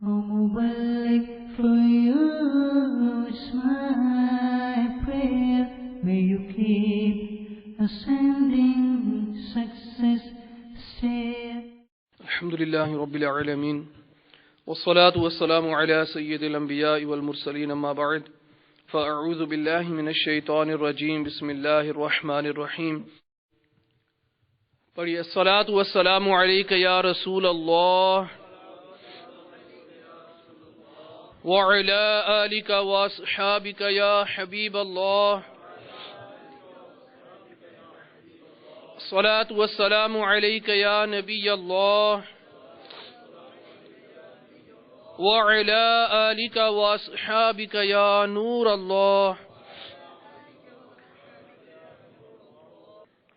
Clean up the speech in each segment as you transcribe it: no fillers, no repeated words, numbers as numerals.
O Mubarak, for you is my prayer. May you keep ascending success stair. Alhamdulillahi Rabbil Alameen. والصلاة والسلام على سيد الأنبياء والمرسلين أما بعد فأعوذ بالله من الشيطان الرجيم بسم الله الرحمن الرحيم پڑھیے الصلاة والسلام عليك يا رسول الله وعلى آلك وأصحابك يا حبيب الله الصلاة والسلام عليك يا نبي الله وعلى آلك وأصحابك يا نور الله.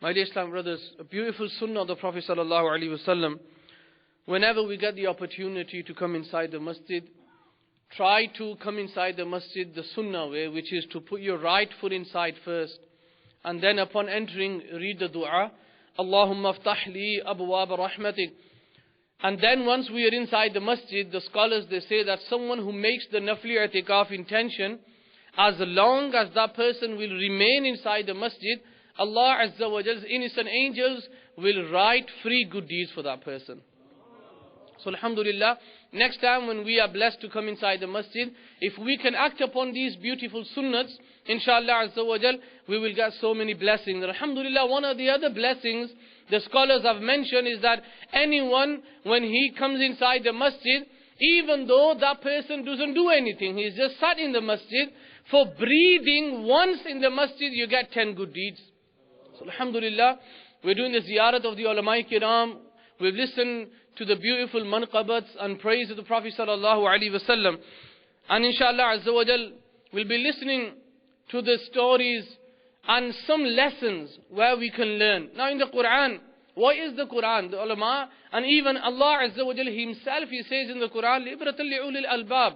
My dear Islam brothers, a beautiful sunnah of the Prophet sallallahu alaihi wasallam. Whenever we get the opportunity to come inside the masjid, try to come inside the masjid the sunnah way, which is to put your right foot inside first, and then upon entering read the dua, Allahumma aftah li abwaab rahmatik. And then once we are inside the masjid, the scholars they say that someone who makes the nafli i'tikaf intention, as long as that person will remain inside the masjid, Allah Azza wa Jal's innocent angels will write free good deeds for that person. So alhamdulillah, next time when we are blessed to come inside the masjid, if we can act upon these beautiful sunnats, inshallah Azza wa Jal, we will get so many blessings. Alhamdulillah, one of the other blessings the scholars have mentioned is that anyone, when he comes inside the masjid, even though that person doesn't do anything, he's just sat in the masjid, for breathing once in the masjid, you get 10 good deeds. So alhamdulillah, we're doing the ziyarat of the ulama kiram. We've listened to the beautiful manqabats and praise of the Prophet sallallahu alaihi wasallam. And inshallah Azza wa Jal, we'll be listening to the stories and some lessons where we can learn. Now in the Quran, what is the Quran? The ulama and even Allah Azza wa Jal himself, he says in the Quran, لِعِبْرَةً لِعُولِي الْأَلْبَابِ.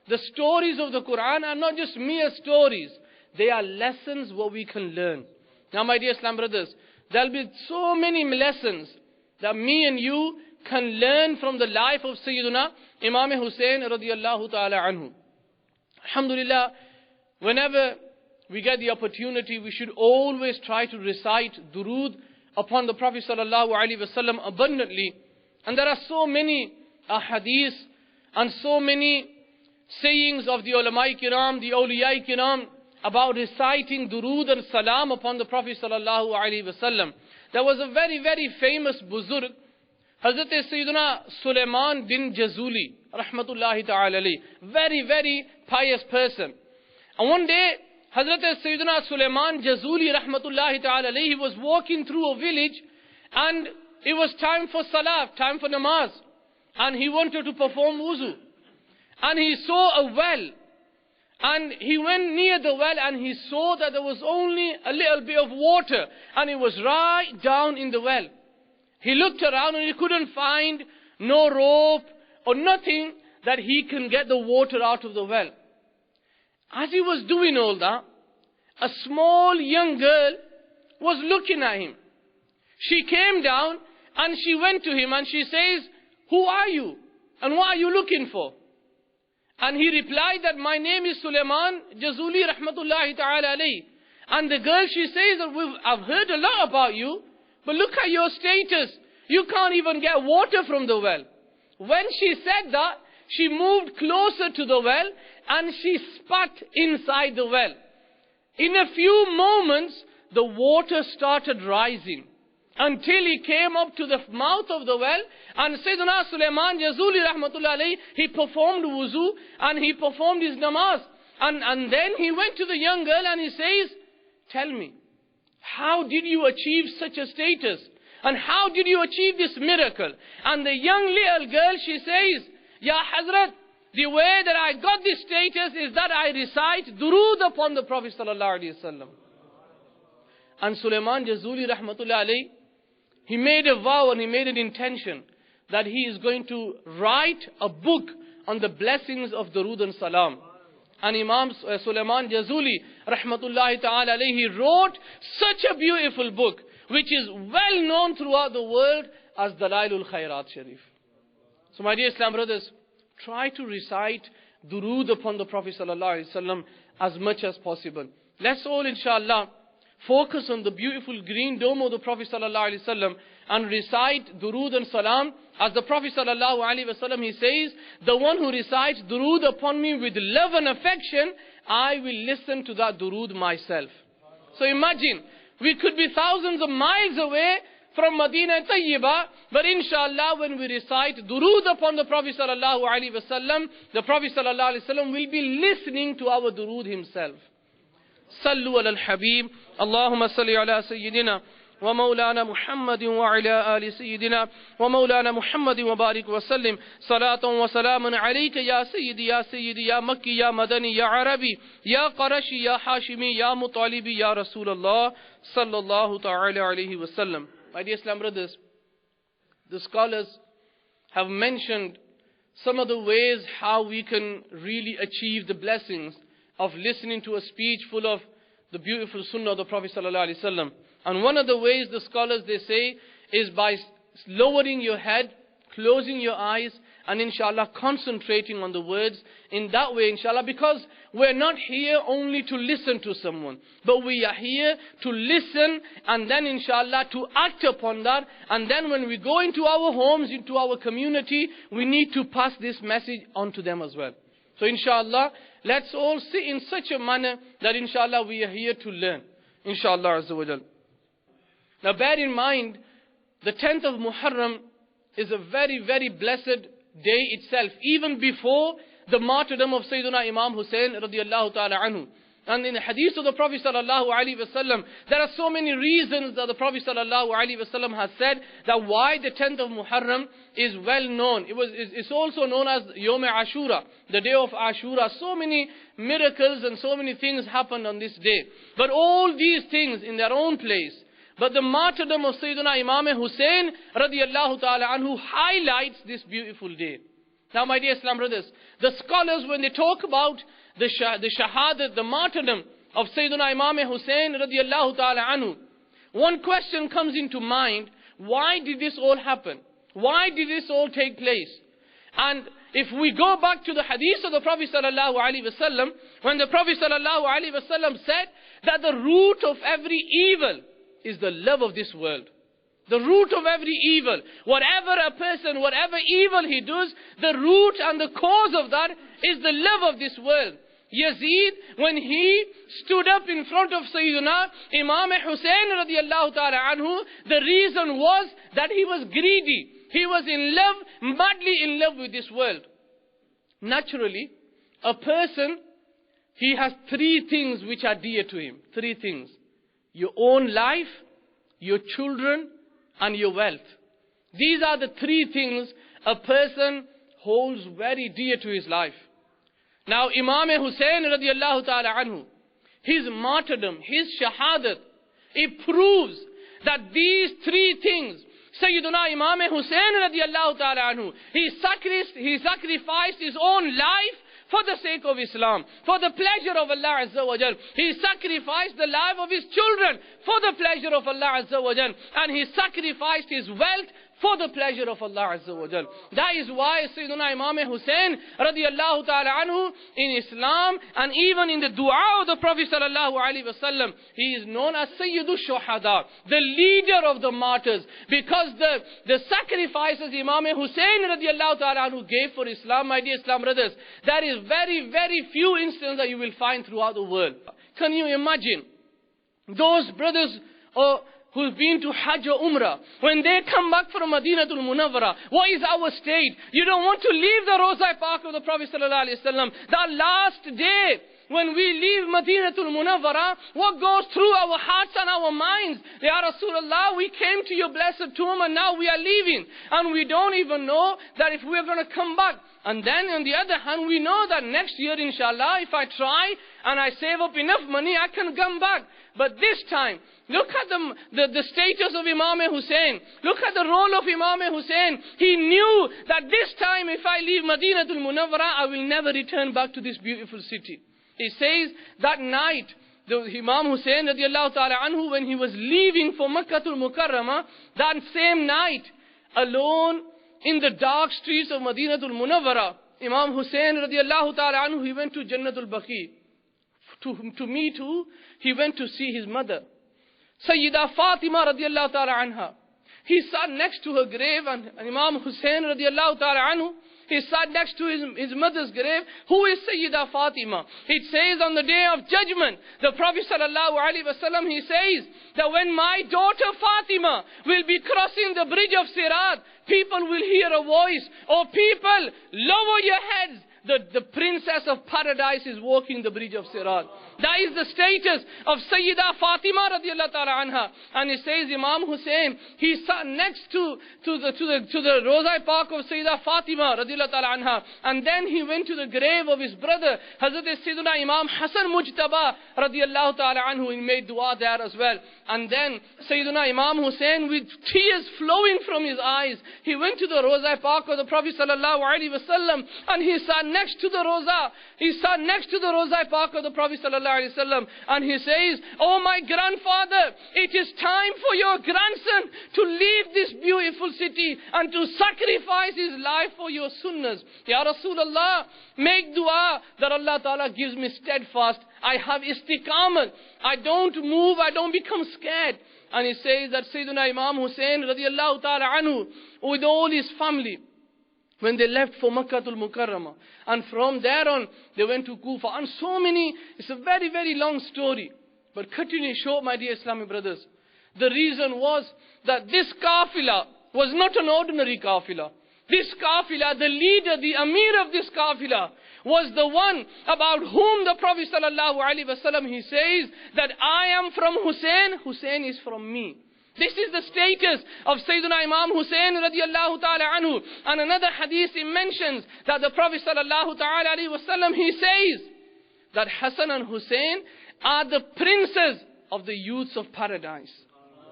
The stories of the Quran are not just mere stories. They are lessons what we can learn. Now my dear Islam brothers, there will be so many lessons that me and you can learn from the life of Sayyiduna Imam Hussain radiyallahu ta'ala anhu. Alhamdulillah, whenever we get the opportunity, we should always try to recite durood upon the Prophet sallallahu alaihi wasallam abundantly. And there are so many ahadith and so many sayings of the ulama kiram, the awliya kiram, about reciting durood and salam upon the Prophet sallallahu alaihi wasallam. There was a very, very famous buzurg, Hazrat Sayyiduna Sulaiman bin Jazuli, rahmatullahi ta'ala alayhi. Very, very pious person. And one day, Hazrat Sayyiduna Sulaiman Jazuli, rahmatullahi ta'ala alayhi, he was walking through a village, and it was time for salah, time for namaz. And he wanted to perform wuzu. And he saw a well. And he went near the well and he saw that there was only a little bit of water. And it was right down in the well. He looked around and he couldn't find no rope or nothing that he can get the water out of the well. As he was doing all that, a small young girl was looking at him. She came down and she went to him and she says, "Who are you? And what are you looking for?" And he replied that, "My name is Sulaiman Jazuli rahmatullahi ta'ala alayhi." And the girl, she says that, "I've heard a lot about you, but look at your status. You can't even get water from the well." When she said that, she moved closer to the well and she spat inside the well. In a few moments, the water started rising until he came up to the mouth of the well. And Sayyidina Sulaiman Jazuli rahmatullahi alayhi, he performed wuzu and he performed his namaz. And then he went to the young girl and he says, "Tell me, how did you achieve such a status? And how did you achieve this miracle?" And the young little girl, she says, "Ya Hazrat, the way that I got this status is that I recite durood upon the Prophet sallallahu alaihi wasallam." And Sulaiman Jazuli rahmatullahi alayhi, he made a vow and he made an intention that he is going to write a book on the blessings of durood and salam. And Imam Sulaiman Jazuli rahmatullahi ta'ala alayhi, he wrote such a beautiful book, which is well known throughout the world as Dalailul Khairat Sharif. So my dear Islam brothers, try to recite durood upon the Prophet ﷺ as much as possible. Let's all, inshallah, focus on the beautiful green dome of the Prophet ﷺ and recite durood and salam. As the Prophet ﷺ, he says, the one who recites durood upon me with love and affection, I will listen to that durood myself. So imagine, we could be thousands of miles away from Medina Tayyibah, but inshallah when we recite durood upon the Prophet ﷺ, the Prophet ﷺ will be listening to our durood himself. Sallu ala al-Habib, Allahumma salli ala Sayyidina wa Mawlana Muhammadin wa ala ali Sayyidina wa Mawlana Muhammadin wa barik wa sallim, salatan wa salaman alayka ya Sayyidi ya Makki ya Madani ya Arabi ya Qarashi ya Hashimi ya Mutalibi ya Rasulullah sallallahu ta'ala alayhi wa sallam. My dear Islam brothers, the scholars have mentioned some of the ways how we can really achieve the blessings of listening to a speech full of the beautiful sunnah of the Prophet ﷺ. And one of the ways the scholars, they say, is by lowering your head, closing your eyes, and inshallah concentrating on the words in that way, inshallah, because we're not here only to listen to someone, but we are here to listen and then inshallah to act upon that. And then when we go into our homes, into our community, we need to pass this message on to them as well. So inshallah, let's all sit in such a manner that inshallah we are here to learn. Inshallah Azza wa Jal. Now bear in mind, the 10th of Muharram is a very, very blessed day itself, even before the martyrdom of Sayyidina Imam Hussain radiallahu ta'ala anhu. And in the hadith of the Prophet sallallahu alaihi wasallam, there are so many reasons that the Prophet sallallahu alaihi wasallam has said that why the 10th of Muharram is well known. It's also known as Yom Ashura, the day of Ashura. So many miracles and so many things happened on this day. But all these things in their own place. But the martyrdom of Sayyidina Imam Hussain radiallahu ta'ala anhu highlights this beautiful day. Now my dear Islam brothers, the scholars when they talk about the shahadat, the martyrdom of Sayyidina Imam Hussain radiallahu ta'ala anhu, one question comes into mind: why did this all happen? Why did this all take place? And if we go back to the hadith of the Prophet sallallahu alaihi wasallam, when the Prophet sallallahu alaihi wasallam said that the root of every evil is the love of this world. The root of every evil. Whatever a person, whatever evil he does, the root and the cause of that is the love of this world. Yazid, when he stood up in front of Sayyidina Imam Hussain radiallahu ta'ala anhu, the reason was that he was greedy. He was in love, madly in love with this world. Naturally, a person, he has three things which are dear to him. Three things. Your own life, your children, and your wealth. These are the three things a person holds very dear to his life. Now Imam Hussain radiallahu ta'ala anhu, his martyrdom, his shahadat, it proves that these three things, Sayyiduna Imam Hussain radiallahu ta'ala anhu, he sacrificed his own life for the sake of Islam, for the pleasure of Allah Azza wa Jal. He sacrificed the life of his children for the pleasure of Allah Azza wa Jal. And he sacrificed his wealth for the pleasure of Allah Azza wa Jal. That is why Sayyidina Imam Hussain radiallahu ta'ala anhu in Islam and even in the dua of the Prophet sallallahu alaihi wasallam, he is known as Sayyidu Shuhada, the leader of the martyrs, because the sacrifices Imam Hussain radiallahu ta'ala anhu gave for Islam, my dear Islam brothers, there is very, very few instances that you will find throughout the world. Can you imagine those brothers who've been to Hajj or Umrah, when they come back from Madinatul Munawwara, what is our state? You don't want to leave the Rawza Park of the Prophet sallallahu alaihi wasallam. That last day, when we leave Madinatul Munawwara, what goes through our hearts and our minds? Ya Rasulullah, we came to your blessed tomb and now we are leaving. And we don't even know that if we're going to come back. And then on the other hand, we know that next year, inshallah, if I try and I save up enough money, I can come back. But this time, look at the status of Imam Hussain. Look at the role of Imam Hussain. He knew that this time, if I leave Madinatul Munawwara, I will never return back to this beautiful city. He says that night, the Imam Hussain radiallahu ta'ala anhu, when he was leaving for Makkatul Mukarramah, that same night, alone in the dark streets of Madinatul Munawwara, Imam Hussain radiallahu ta'ala anhu, he went to Jannatul Baqi. To meet who? He went to see his mother. Sayyida Fatima radiallahu ta'ala anha. He sat next to her grave, and Imam Hussain radiallahu ta'ala anhu, he sat next to his mother's grave. Who is Sayyida Fatima? It says on the day of judgment, the Prophet sallallahu alaihi wasallam, he says that when my daughter Fatima will be crossing the bridge of Sirat, people will hear a voice, "Oh people, lower your heads. The princess of paradise is walking the bridge of Sirat." That is the status of Sayyida Fatima radiallahu ta'ala anha. And it says Imam Hussain, he sat next to the Roza Park of Sayyida Fatima radiallahu ta'ala anha. And then he went to the grave of his brother, Hazrat Sayyidina Imam Hassan Mujtaba radiallahu ta'ala anhu. He made dua there as well. And then Sayyidina Imam Hussain, with tears flowing from his eyes, he went to the Roza Park of the Prophet sallallahu alaihi wasallam, and he sat next to the Roza. He sat next to the Roza Park of the Prophet sallallahu alaihi wasallam, and he says, "Oh my grandfather, it is time for your grandson to leave this beautiful city and to sacrifice his life for your sunnahs. Ya Rasulullah, make dua that Allah Ta'ala gives me steadfast. I have istiqamat. I don't move, I don't become scared." And he says that Sayyidina Imam Hussain radiallahu ta'ala anhu, with all his family, when they left for Makkatul Mukarramah, and from there on they went to Kufa, and so many, it's a very, very long story, but cutting it short, my dear Islamic brothers, the reason was that this kafila was not an ordinary kafila. This kafila, the leader, the Amir of this kafila, was the one about whom the Prophet sallallahu alaihi wasallam, he says that I am from Hussain, Hussain is from me. This is the status of Sayyidina Imam Hussain radiallahu ta'ala anhu. And another hadith, he mentions that the Prophet sallallahu ta'ala alaihi wasallam, he says that Hassan and Hussain are the princes of the youths of paradise.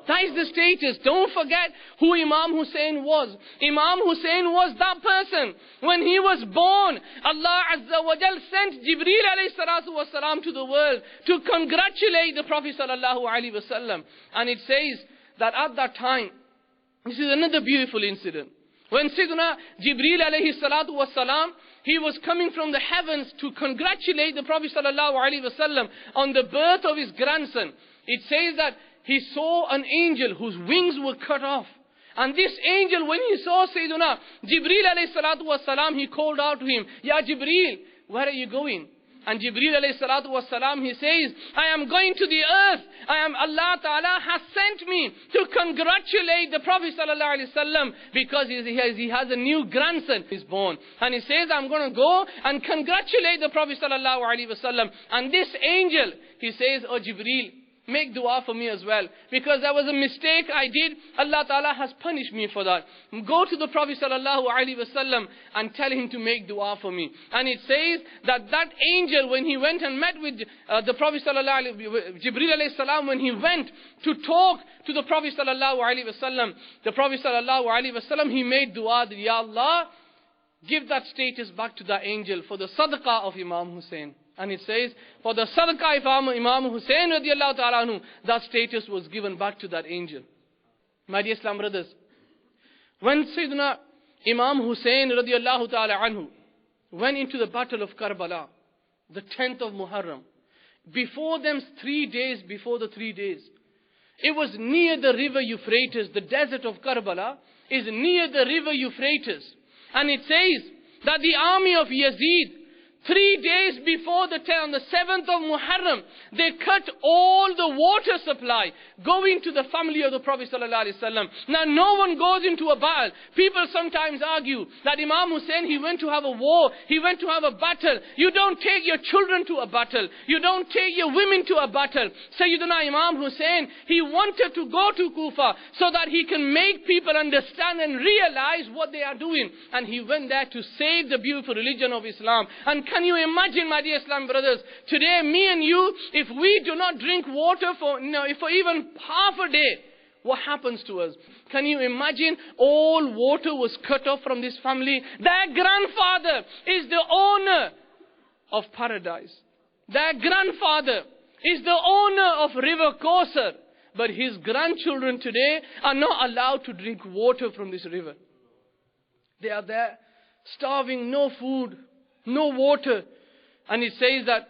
That is the status. Don't forget who Imam Hussain was. Imam Hussain was that person. When he was born, Allah Azza wa Jal sent Jibreel alayhi salatu wasalam to the world to congratulate the Prophet sallallahu alaihi wasallam. And it says that at that time, this is another beautiful incident. When Sayyidina Jibreel alayhi salatu wasalam, he was coming from the heavens to congratulate the Prophet sallallahu alaihi wasallam on the birth of his grandson. It says that he saw an angel whose wings were cut off. And this angel, when he saw Sayyidina Jibreel alayhi salatu wasalam, he called out to him, "Ya Jibreel, where are you going?" And Jibreel alayhi salatu wasalam, he says, "I am going to the earth. Allah Ta'ala has sent me to congratulate the Prophet sallallahu alaihi wasallam because he has a new grandson who is born." And he says, "I'm going to go and congratulate the Prophet sallallahu alaihi wasallam." And this angel, he says, "Oh Jibreel, make dua for me as well, because there was a mistake I did. Allah Ta'ala has punished me for that. Go to the Prophet sallallahu alaihi wasallam and tell him to make dua for me." And it says that that angel, when he went and met with the Prophet sallallahu alaihi Jibreel alayhi salam, when he went to talk to the Prophet sallallahu alaihi wasallam, the Prophet sallallahu alaihi wasallam, he made dua that, "Ya Allah, give that status back to that angel for the sadaqah of Imam Hussain." And it says, for the sadaqah of Imam Hussain radiallahu ta'ala anhu, that status was given back to that angel. My dear Islam brothers, when Sayyidina Imam Hussain radiallahu ta'ala anhu went into the battle of Karbala, the 10th of Muharram, before them 3 days, before the 3 days, it was near the river Euphrates. The desert of Karbala is near the river Euphrates. And it says that the army of Yazid, 3 days before on the 7th of Muharram, they cut all the water supply going to the family of the Prophet sallallahu alaihi wasallam. Now no one goes into a battle. People sometimes argue that Imam Hussain, he went to have a war, he went to have a battle. You don't take your children to a battle. You don't take your women to a battle. Sayyidina Imam Hussain, he wanted to go to Kufa so that he can make people understand and realize what they are doing. And he went there to save the beautiful religion of Islam. And can you imagine, my dear Islam brothers, today me and you, if we do not drink water for even half a day, what happens to us? Can you imagine? All water was cut off from this family. Their grandfather is the owner of paradise. Their grandfather is the owner of River Kausar. But his grandchildren today are not allowed to drink water from this river. They are there starving, no food, no water. And it says that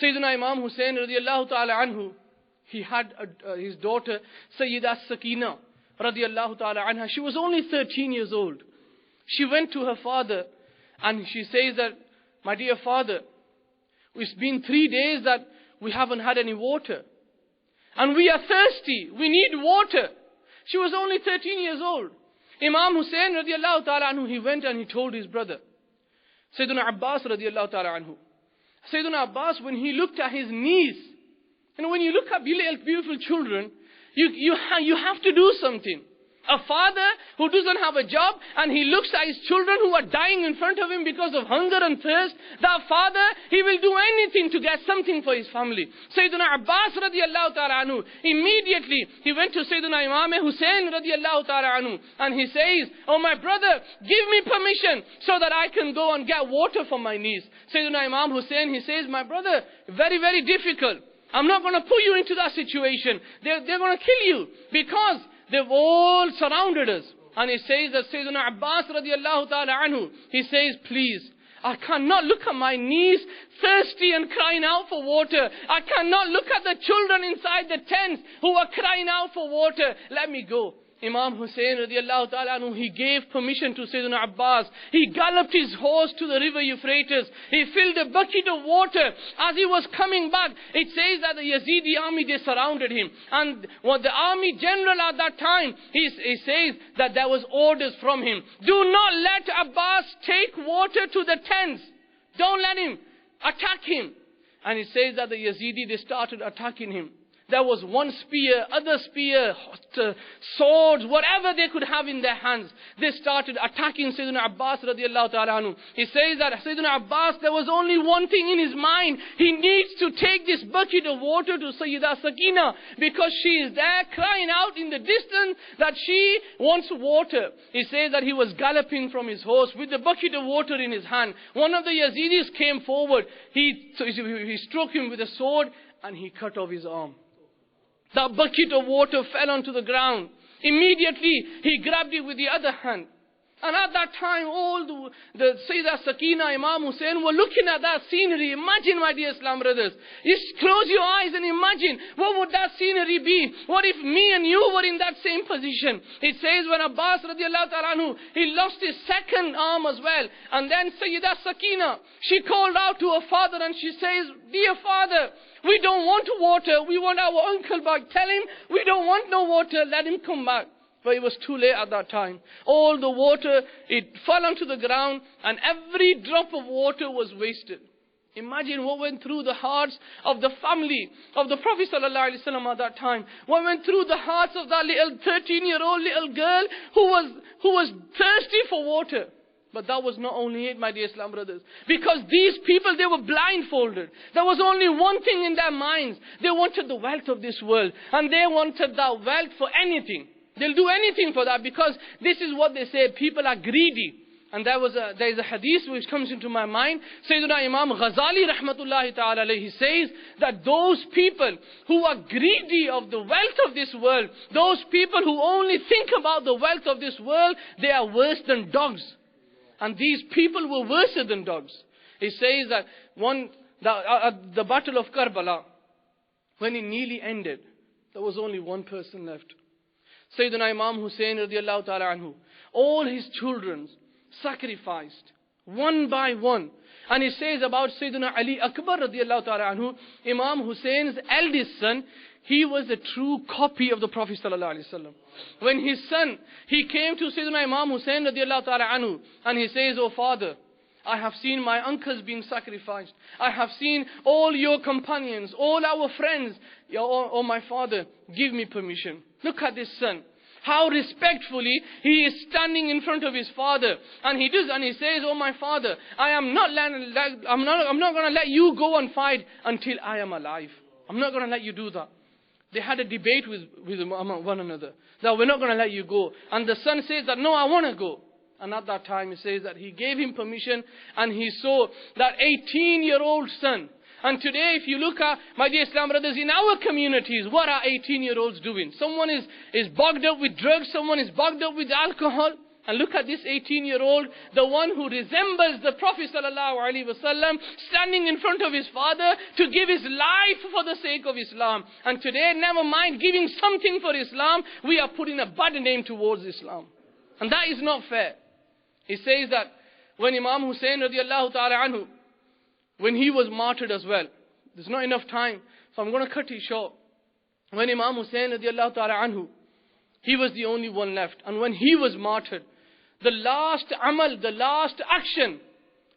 Sayyidina Imam Hussain radiallahu ta'ala anhu, he had his daughter Sayyida Sakina radiallahu ta'ala anha. She was only 13 years old. She went to her father and she says that, my dear father, it's been 3 days that we haven't had any water. And we are thirsty. We need water. She was only 13 years old. Imam Hussain radiallahu ta'ala anhu, he went and he told his brother, Sayyidina Abbas radiallahu ta'ala anhu. Sayyidina Abbas, when he looked at his niece, when you look at beautiful children, you have to do something. A father who doesn't have a job and he looks at his children who are dying in front of him because of hunger and thirst, that father, he will do anything to get something for his family. Sayyidina Abbas radiallahu ta'ala anhu, immediately he went to Sayyidina Imam Hussain radiallahu ta'ala anhu and he says, oh my brother, give me permission so that I can go and get water for my niece. Sayyidina Imam Hussain, he says, my brother, very, very difficult. I'm not going to put you into that situation. They're going to kill you because they've all surrounded us. And he says that Sayyidina Abbas radiallahu ta'ala anhu, he says, please, I cannot look at my niece thirsty and crying out for water. I cannot look at the children inside the tents who are crying out for water. Let me go. Imam Hussain radiallahu ta'ala anhu, he gave permission to Sayyidina Abbas. He galloped his horse to the river Euphrates. He filled a bucket of water. As he was coming back, it says that the Yazidi army, they surrounded him. And the army general at that time, he says that there was orders from him. Do not let Abbas take water to the tents. Don't let him attack him. And it says that the Yazidi, they started attacking him. There was one spear, other spear, swords, whatever they could have in their hands. They started attacking Sayyidina Abbas radiallahu ta'ala anhu. He says that Sayyidina Abbas, there was only one thing in his mind. He needs to take this bucket of water to Sayyida Sakina because she is there crying out in the distance that she wants water. He says that he was galloping from his horse with the bucket of water in his hand. One of the Yazidis came forward. He struck him with a sword and he cut off his arm. That bucket of water fell onto the ground. Immediately, he grabbed it with the other hand. And at that time, all the Sayyida Sakina, Imam Hussain were looking at that scenery. Imagine, my dear Islam brothers. Just close your eyes and imagine, what would that scenery be? What if me and you were in that same position? It says when Abbas radiallahu ta'ala anhu, he lost his second arm as well. And then Sayyida Sakina, she called out to her father and she says, dear father, we don't want water. We want our uncle back. Tell him we don't want no water. Let him come back. But it was too late at that time. All the water, it fell onto the ground and every drop of water was wasted. Imagine what went through the hearts of the family of the Prophet ﷺ at that time. What went through the hearts of that little 13-year-old little girl who was thirsty for water. But that was not only it, my dear Islam brothers. Because these people, they were blindfolded. There was only one thing in their minds. They wanted the wealth of this world. And they wanted that wealth for anything. They'll do anything for that because this is what they say. People are greedy. And there is a hadith which comes into my mind. Sayyidina Imam Ghazali rahmatullahi ta'ala alayhi says that those people who are greedy of the wealth of this world, those people who only think about the wealth of this world, they are worse than dogs. And these people were worse than dogs. He says that at the battle of Karbala, when it nearly ended, there was only one person left. Sayyidina Imam Hussain radiallahu ta'ala anhu, all his children sacrificed one by one. And he says about Sayyidina Ali Akbar radiallahu ta'ala anhu, Imam Hussein's eldest son, he was a true copy of the Prophet sallallahu alaihi wasallam. When his son, he came to Sayyidina Imam Hussain radiallahu ta'ala anhu, and he says, oh father, I have seen my uncles being sacrificed. I have seen all your companions, all our friends. Oh my father, give me permission. Look at this son. How respectfully he is standing in front of his father. And he says, oh my father, I'm not going to let you go and fight until I am alive. I'm not going to let you do that. They had a debate with one another. That we're not going to let you go. And the son says that, no, I want to go. And at that time, he says that he gave him permission and he saw that 18-year-old son. And today, if you look at, my dear Islam brothers, in our communities, what are 18-year-olds doing? Someone is bogged up with drugs, someone is bogged up with alcohol. And look at this 18-year-old, the one who resembles the Prophet ﷺ, standing in front of his father to give his life for the sake of Islam. And today, never mind giving something for Islam, we are putting a bad name towards Islam. And that is not fair. He says that when Imam Hussain radiallahu ta'ala anhu, when he was martyred as well, there's not enough time, so I'm going to cut it short. When Imam Hussain radiallahu ta'ala anhu, he was the only one left. And when he was martyred, the last amal, the last action,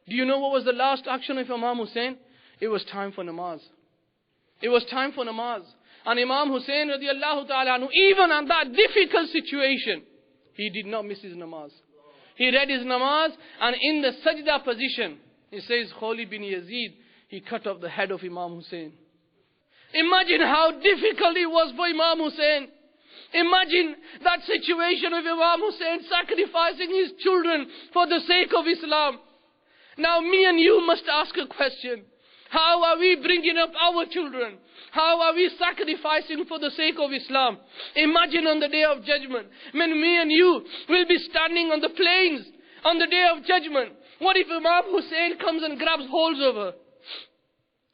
do you know what was the last action of Imam Hussain? It was time for namaz. It was time for namaz. And Imam Hussain radiallahu ta'ala anhu, even in that difficult situation, he did not miss his namaz. He read his namaz, and in the sajda position, he says, Kholi bin Yazid, he cut off the head of Imam Hussain. Imagine how difficult it was for Imam Hussain. Imagine that situation of Imam Hussain sacrificing his children for the sake of Islam. Now me and you must ask a question. How are we bringing up our children? How are we sacrificing for the sake of Islam? Imagine on the day of judgment, when me and you will be standing on the plains on the day of judgment. What if Imam Hussain comes and grabs hold of her?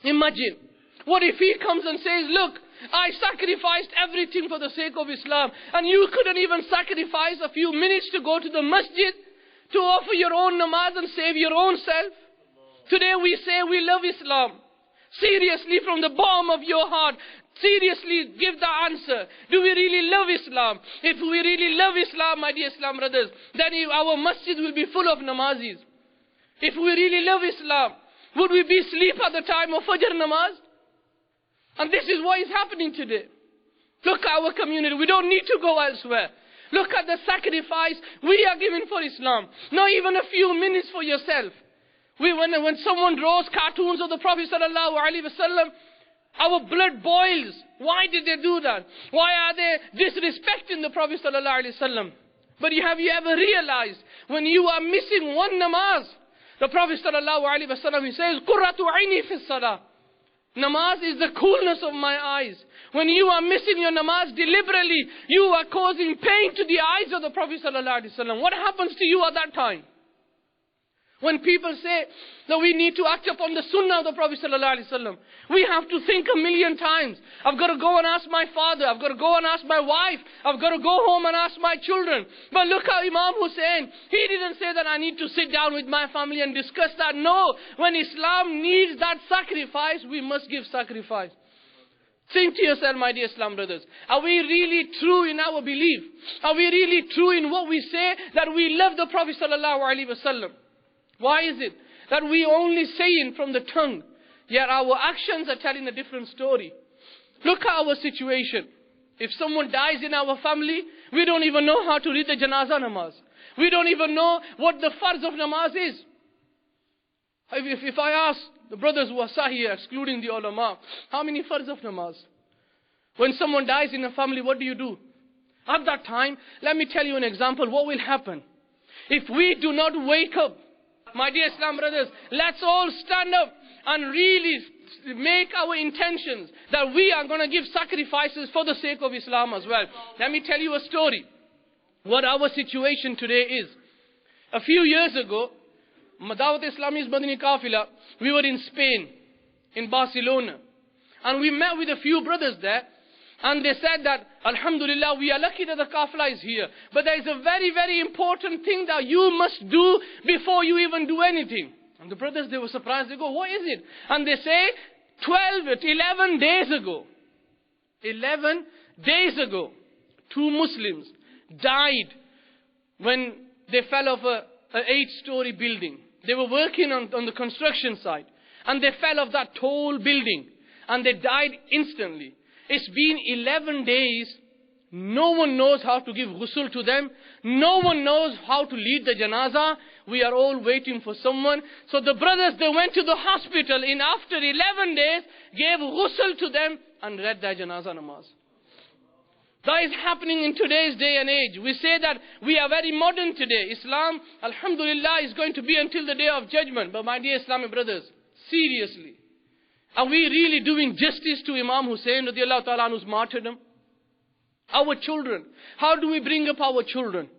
Imagine. What if he comes and says, look, I sacrificed everything for the sake of Islam, and you couldn't even sacrifice a few minutes to go to the masjid to offer your own namaz and save your own self? Today we say we love Islam. Seriously, from the bottom of your heart, seriously give the answer. Do we really love Islam? If we really love Islam, my dear Islam brothers, then our masjid will be full of namazis. If we really love Islam, would we be asleep at the time of Fajr namaz? And this is what is happening today. Look at our community. We don't need to go elsewhere. Look at the sacrifice we are giving for Islam. Not even a few minutes for yourself. When someone draws cartoons of the Prophet ﷺ, our blood boils. Why did they do that? Why are they disrespecting the Prophet ﷺ? But have you ever realized, when you are missing one namaz, the Prophet ﷺ, he says, "Qurratu aini fi salah." Namaz is the coolness of my eyes. When you are missing your namaz deliberately, you are causing pain to the eyes of the Prophet ﷺ. What happens to you at that time? When people say that we need to act upon the sunnah of the Prophet ﷺ, we have to think a million times. I've got to go and ask my father. I've got to go and ask my wife. I've got to go home and ask my children. But look at Imam Hussain. He didn't say that I need to sit down with my family and discuss that. No. When Islam needs that sacrifice, we must give sacrifice. Think to yourself, my dear Islam brothers, are we really true in our belief? Are we really true in what we say, that we love the Prophet ﷺ? Why is it that we only saying from the tongue, yet our actions are telling a different story? Look at our situation. If someone dies in our family, we don't even know how to read the janazah namaz. We don't even know what the farz of namaz is. If I ask the brothers who are here, excluding the ulama, how many farz of namaz? When someone dies in a family, what do you do? At that time, let me tell you an example. What will happen? If we do not wake up, my dear Islam brothers, let's all stand up and really make our intentions that we are going to give sacrifices for the sake of Islam as well. Let me tell you a story. What our situation today is. A few years ago, Dawat-e-Islami's Madani Kafila, we were in Spain, in Barcelona. And we met with a few brothers there. And they said that, Alhamdulillah, we are lucky that the kafla is here. But there is a very, very important thing that you must do before you even do anything. And the brothers, they were surprised. They go, what is it? And they say, 11 days ago, 11 days ago, 2 Muslims died when they fell off an 8-story building. They were working on the construction site. And they fell off that tall building. And they died instantly. It's been 11 days. No one knows how to give ghusl to them. No one knows how to lead the janazah. We are all waiting for someone. So the brothers, they went to the hospital in after 11 days, gave ghusl to them and read their janazah namaz. That is happening in today's day and age. We say that we are very modern today. Islam, alhamdulillah, is going to be until the day of judgment. But my dear Islamic brothers, seriously, are we really doing justice to Imam Hussain radiallahu ta'ala anhu's martyrdom? Our children. How do we bring up our children?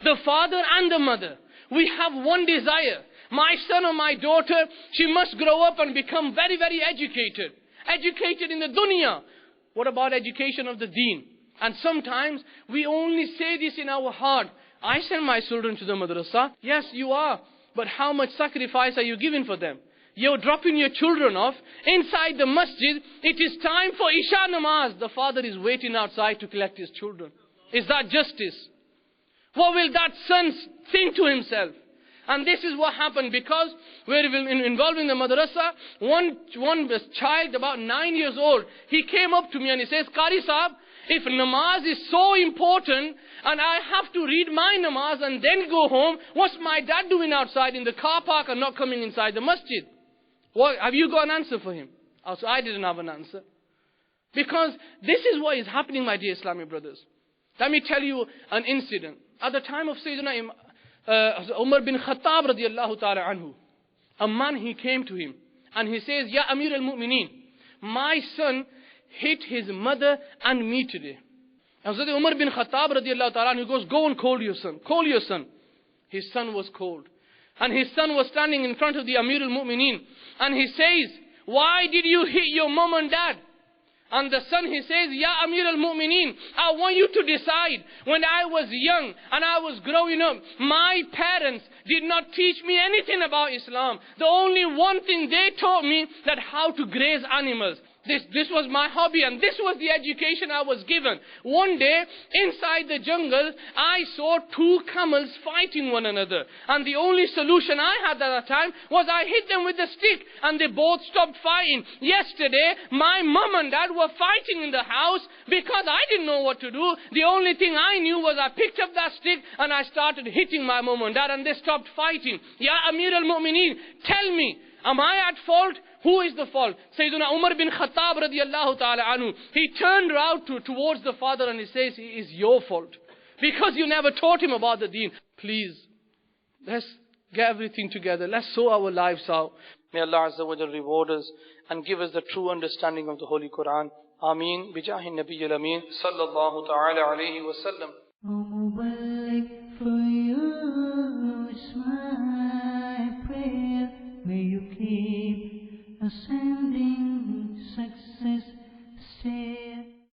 The father and the mother. We have one desire. My son or my daughter, she must grow up and become very, very educated. Educated in the dunya. What about education of the deen? And sometimes we only say this in our heart. I send my children to the madrasa. Yes, you are. But how much sacrifice are you giving for them? You're dropping your children off inside the masjid. It is time for Isha namaz. The father is waiting outside to collect his children. Is that justice? What will that son think to himself? And this is what happened, because we're involved in the madrasa. One child about 9 years old, he came up to me and he says, Qari Sahib, if namaz is so important and I have to read my namaz and then go home, what's my dad doing outside in the car park and not coming inside the masjid? What, have you got an answer for him? Also, I didn't have an answer. Because this is what is happening, my dear Islamic brothers. Let me tell you an incident. At the time of Sayyidina Umar bin Khattab radiallahu ta'ala anhu, a man, he came to him and he says, Ya Ameer-e-Ahl-e-Sunnat, my son hit his mother and me today. And so Umar bin Khattab radiallahu ta'ala anhu goes, go and call your son. Call your son. His son was called. And his son was standing in front of the Ameer-e-Ahl-e-Sunnat. And he says, why did you hit your mom and dad? And the son, he says, Ya Ameer-e-Ahl-e-Sunnat, I want you to decide. When I was young and I was growing up, my parents did not teach me anything about Islam. The only one thing they taught me, that how to graze animals. This was my hobby, and this was the education I was given. One day, inside the jungle, I saw two camels fighting one another. And the only solution I had at that time was I hit them with a stick, and they both stopped fighting. Yesterday, my mom and dad were fighting in the house because I didn't know what to do. The only thing I knew was I picked up that stick and I started hitting my mom and dad, and they stopped fighting. Ya Ameer-e-Ahl-e-Sunnat, tell me, am I at fault? Who is the fault? Sayyidina Umar bin Khattab radiallahu ta'ala anhu, he turned around towards the father and he says, it is your fault. Because you never taught him about the deen. Please, let's get everything together. Let's sow our lives out. May Allah Azza wa Jalla reward us and give us the true understanding of the Holy Quran. Ameen. Bijahi Nabiyyil Ameen. Sallallahu ta'ala alayhi wa sallam.